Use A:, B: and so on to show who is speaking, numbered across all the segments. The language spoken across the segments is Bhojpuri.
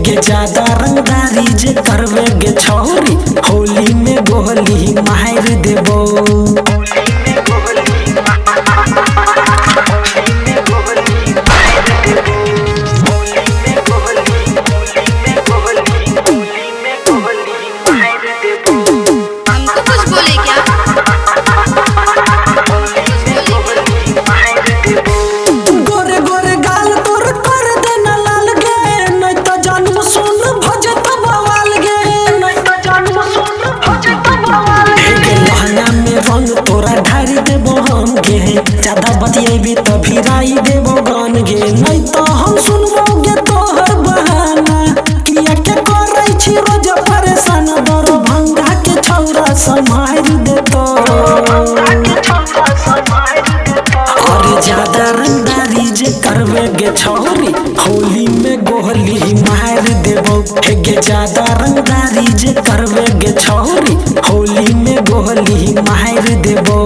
A: गे ज्यादा रंगदारी जे करवे गे छौरी होली में गोहली मार देबो। ज्यादा बतियेबी तो भिराई देबो गान गे, नहीं तो हम सुनबोगे तोहर बहाना। किया के करै छी रोज परेशान, दरभंगा के छौरा संभाल देतो। अरे ज्यादा रंगदारी जे करवे गे छौरी होली में गोहली मार देबो। गे ज्यादा रंगदारी जे करवे गे छौरी होली में गोहली मार देबो।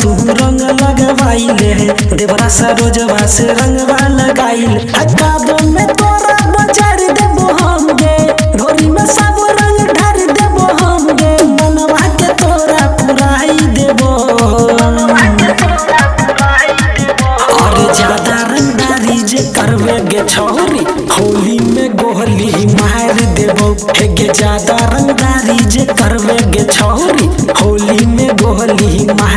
A: तू रंग लगवाइले देवरा सरोजवा से रंगवा लगाइल कादो में तोरा बचार देबो हम गे, ढोरी में सब रंग ढार देबो हम गे, मनवा के तोरा पुराई देबो। और ज्यादा रंगदारी जे करवे गे छौरी होली में गोहली मार देबो। गे ज्यादा रंगदारी जे करवे गे छौरी होली में गोहली मार